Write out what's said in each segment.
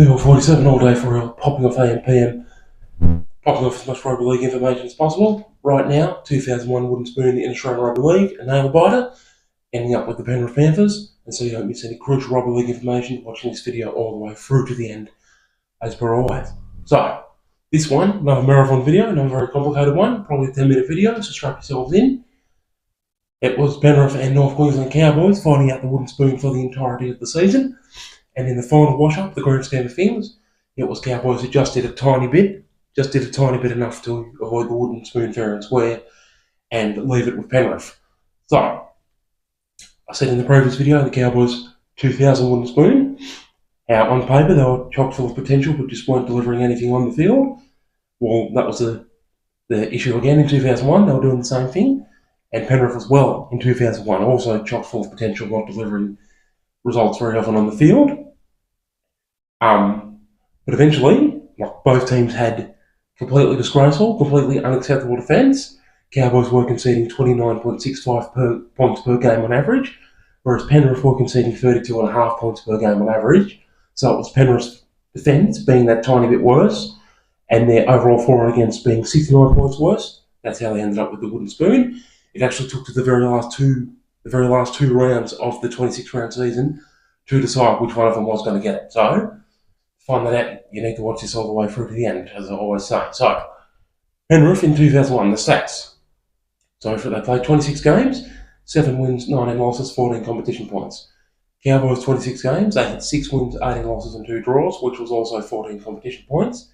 2:47 all day for real, popping off AM PM, popping off as much rugby league information as possible. Right now, 2001 wooden spoon in Australian Rugby League, a nail biter, ending up with the Penrith Panthers, and so you don't miss any crucial rugby league information watching this video all the way through to the end, as per always. So, this one, another marathon video, another very complicated one, probably a 10-minute video, so strap yourselves in. It was Penrith and North Queensland Cowboys fighting out the wooden spoon for the entirety of the season. And in the final wash-up, the grand scheme of things, it was Cowboys who just did a tiny bit enough to avoid the wooden spoon fair and square and leave it with Penrith. So, I said in the previous video, the Cowboys 2000 wooden spoon, how on paper they were chock full of potential but just weren't delivering anything on the field. Well, that was the issue again in 2001, they were doing the same thing. And Penrith as well in 2001, also chock full of potential, not delivering results very often on the field. But eventually, both teams had completely disgraceful, completely unacceptable defence. Cowboys were conceding 29.65 points per game on average, whereas Penrith were conceding 32.5 points per game on average. So it was Penrith's defence being that tiny bit worse, and their overall for and against being 69 points worse. That's how they ended up with the wooden spoon. It actually took to the very last two rounds of the 26-round season to decide which one of them was going to get it. So, to find that out, you need to watch this all the way through to the end, as I always say. So, Penrith in 2001, the stats. So, they played 26 games, 7 wins, 19 losses, 14 competition points. Cowboys 26 games, they had 6 wins, 18 losses and 2 draws, which was also 14 competition points.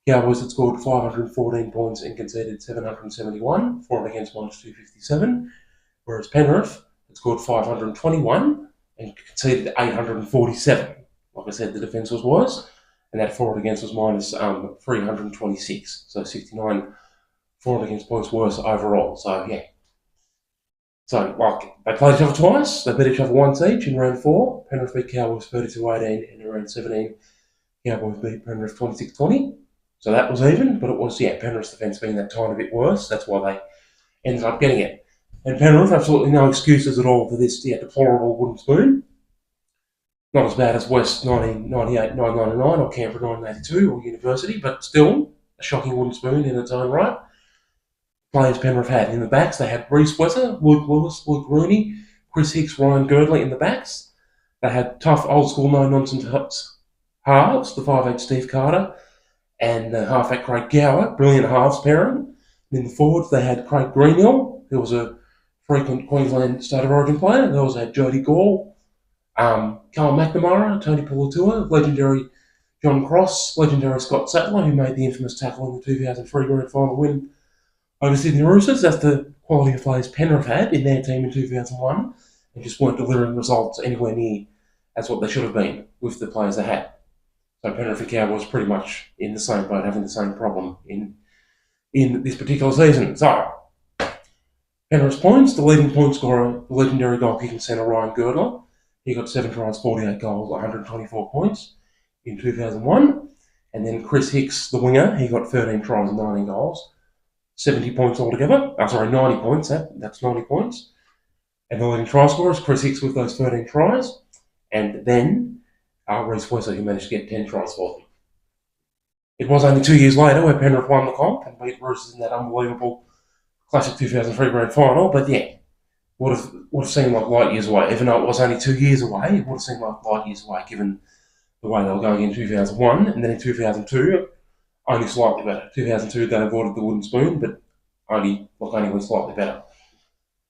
Cowboys had scored 514 points and conceded 771, for and against minus 257, whereas Penrith had scored 521 and conceded 847. Like I said, the defence was worse, and that for and against was minus 326, so 69 for and against points worse overall. So, yeah. So, they played each other twice, they beat each other once each in round 4. Penrith beat Cowboys 32-18, and in round 17, Cowboys beat Penrith 26-20. So that was even, but it was, Penrith's defence being that tiny bit worse. That's why they ended up getting it. And Penrith, absolutely no excuses at all for this deplorable wooden spoon. Not as bad as West 1998, 1999, or Canberra 1982, or University, but still a shocking wooden spoon in its own right. Players Penrith had in the backs, they had Reece Wesser, Luke Lewis, Luke Rooney, Chris Hicks, Ryan Girdley in the backs. They had tough, old-school, no-nonsense halves, the 5'8" Steve Carter, and the halfback Craig Gower, brilliant halves pairing. And in the forwards, they had Craig Greenhill, who was a frequent Queensland State of Origin player. They also had Jody Gall, Carl McNamara, Tony Puletua, legendary John Cross, legendary Scott Sattler, who made the infamous tackle in the 2003 grand final win over Sydney Roosters. That's the quality of players Penrith had in their team in 2001, and just weren't delivering results anywhere near as what they should have been with the players they had. So Penrith and Cowboys pretty much in the same boat, having the same problem in this particular season. So, Penrith's points, the leading point scorer, the legendary goal-kicking centre Ryan Girdler. He got 7 tries, 48 goals, 124 points in 2001. And then Chris Hicks, the winger, he got 13 tries and 19 goals, 70 points altogether. 90 points, that's 90 points. And the leading try scorer is Chris Hicks with those 13 tries. And then Reece Wesser, who managed to get 10 tries for them. It was only 2 years later where Penrith won the comp and beat Roosters in that unbelievable classic 2003 grand final, but would have seemed like light years away. Even though it was only 2 years away, it would have seemed like light years away given the way they were going in 2001, and then in 2002, only slightly better. 2002, they avoided the wooden spoon, but only went slightly better.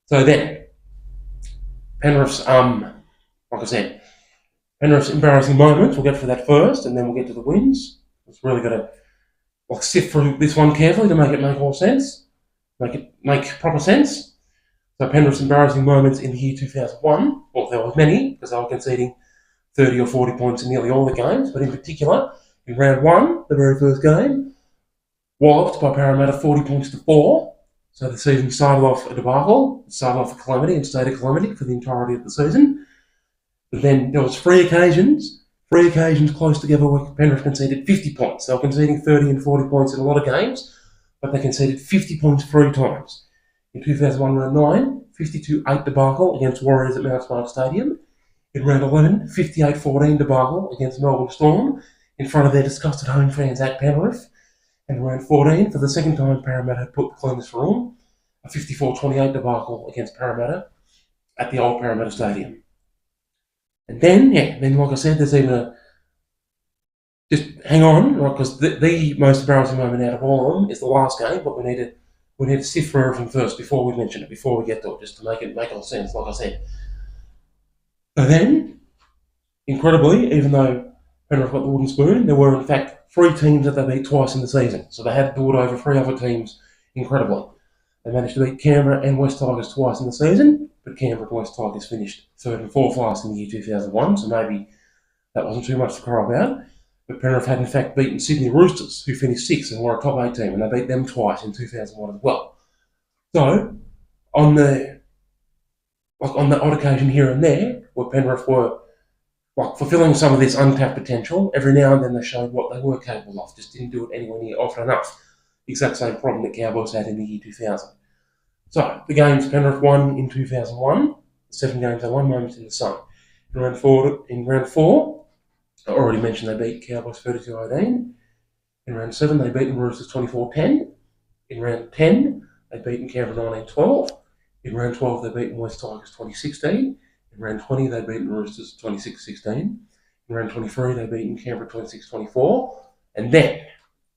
So then, Penrith's, like I said, Penrith's embarrassing moments, we'll get for that first, and then we'll get to the wins. It's really got to sift through this one carefully to make it make all sense, make proper sense. So Penrith's embarrassing moments in the year 2001, well, there were many, because they were conceding 30 or 40 points in nearly all the games, but in particular, in round 1, the very first game, walloped by Parramatta 40 points to 4. So the season started off a debacle, started off a calamity and stayed a calamity for the entirety of the season. But then there was three occasions close together where Penrith conceded 50 points. They were conceding 30 and 40 points in a lot of games, but they conceded 50 points 3 times. In 2001 round 9, 52-8 debacle against Warriors at Mount Smart Stadium. In round 11, 58-14 debacle against Melbourne Storm. in front of their disgusted home fans at Penrith. And in round 14, for the second time, Parramatta had put the cleanest for them, a 54-28 debacle against Parramatta at the old Parramatta Stadium. And then like I said, there's even a... Just hang on, right, because the most embarrassing moment out of all of them is the last game, but we need to sift through everything first before we mention it, before we get to it, just to make all sense, like I said. So then, incredibly, even though Penrith got the wooden spoon, there were in fact 3 teams that they beat twice in the season. So they had to do it over 3 other teams, incredibly. They managed to beat Canberra and West Tigers twice in the season, but Canberra and West Tigers finished 3rd and 4th last in the year 2001, so maybe that wasn't too much to cry about. But Penrith had in fact beaten Sydney Roosters, who finished 6th and were a top 8 team, and they beat them twice in 2001 as well. So, on the odd occasion here and there, where Penrith were fulfilling some of this untapped potential, every now and then they showed what they were capable of, just didn't do it anywhere near often enough. The exact same problem that Cowboys had in the year 2000. So, the games Penrith won in 2001, the 7 games they won, moments in the sun. In round 4, I already mentioned they beat Cowboys 32-18. In round 7, they beat the Roosters 24-10. In round 10, they beat Canberra 19-12. In round 12, they beat West Tigers 2016. In round 20, they beat the Roosters 26-16. In round 23, they beat Canberra 26-24. And then,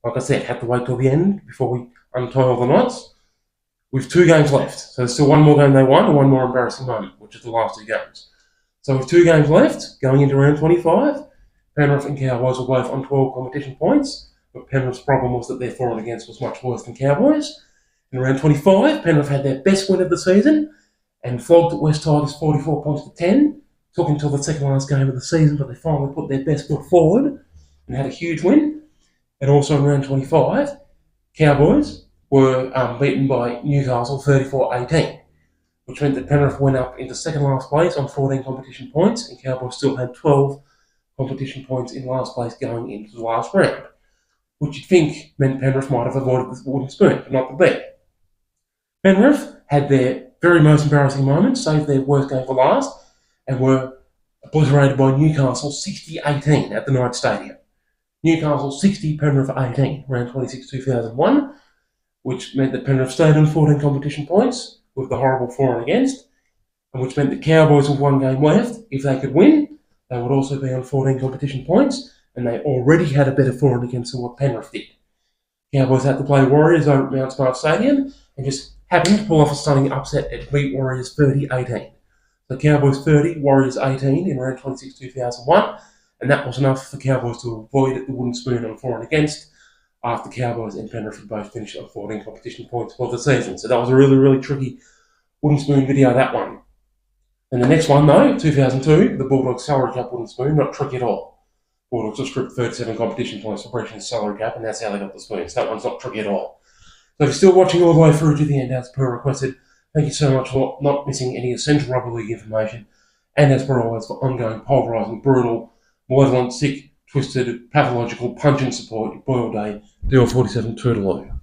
like I said, had to wait till the end before we untie all the knots. With 2 games left. So there's still 1 more game they won and 1 more embarrassing moment, which is the last 2 games. So with 2 games left, going into round 25, Penrith and Cowboys were both on 12 competition points, but Penrith's problem was that their for and against was much worse than Cowboys. In round 25, Penrith had their best win of the season and flogged West Tigers 44 points to 10. Took until the second last game of the season, but they finally put their best foot forward and had a huge win. And also in round 25, Cowboys were beaten by Newcastle 34-18, which meant that Penrith went up into second last place on 14 competition points, and Cowboys still had 12 competition points in last place going into the last round, which you'd think meant Penrith might have avoided the wooden spoon, but not to be. Penrith had their very most embarrassing moments, saved their worst game for last, and were obliterated by Newcastle 60-18 at the Knight Stadium. Newcastle 60, Penrith 18, round 26, 2001, which meant that Penrith stayed on 14 competition points with the horrible for and against, and which meant that Cowboys with 1 game left, if they could win, they would also be on 14 competition points, and they already had a better for and against than what Penrith did. Cowboys had to play Warriors over at Mount Smart Stadium, and just happened to pull off a stunning upset and beat Warriors 30-18. So Cowboys 30, Warriors 18 in round 26, 2001, and that was enough for Cowboys to avoid the wooden spoon on for and against, after Cowboys and Penrith had both finished on 14 competition points for the season. So that was a really, really tricky wooden spoon video, that one. And the next one, though, 2002, the Bulldogs salary cap wooden spoon, not tricky at all. Bulldogs were stripped 37 competition points for breaching the salary cap, and that's how they got the spoon. So that one's not tricky at all. So if you're still watching all the way through to the end, as per requested, thank you so much for not missing any essential rugby league information, and as per always, for ongoing, pulverising, brutal, malevolent, sick, twisted, pathological, pungent support, your boy all day, DL47 Toodaloo.